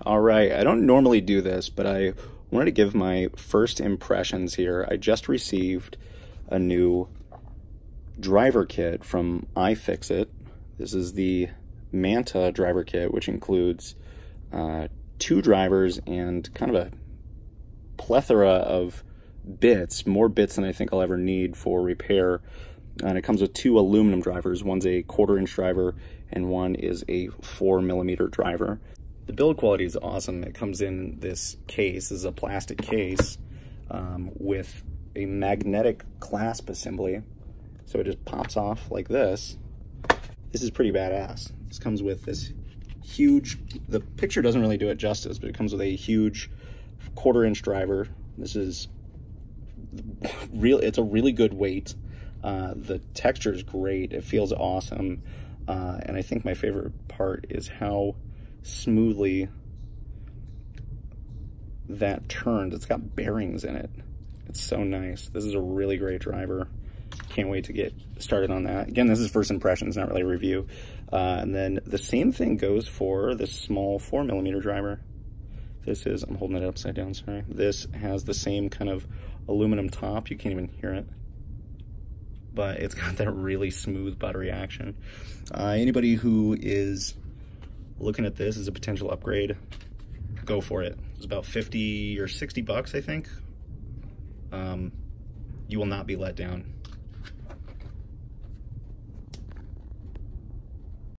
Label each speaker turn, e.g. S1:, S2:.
S1: All right, I don't normally do this, but I wanted to give my first impressions here. I just received a new driver kit from iFixit. This is the Manta driver kit, which includes 2 drivers and kind of a plethora of bits, more bits than I think I'll ever need for repair. And it comes with 2 aluminum drivers. One's a 1/4-inch driver and one is a 4mm driver. The build quality is awesome. It comes in this case. This is a plastic case with a magnetic clasp assembly. So it just pops off like this. This is pretty badass. This comes with this huge, the picture doesn't really do it justice, but it comes with a huge 1/4-inch driver. This is real, it's a really good weight. The texture is great. It feels awesome. And I think my favorite part is how smoothly that turns. It's got bearings in it. It's so nice. This is a really great driver. Can't wait to get started on that. Again, this is first impressions, not really a review. And then the same thing goes for this small 4mm driver. This is, I'm holding it upside down, sorry. This has the same kind of aluminum top. You can't even hear it, but it's got that really smooth buttery action. Anybody who is looking at this as a potential upgrade, go for it. It's about 50 or 60 bucks, I think. You will not be let down.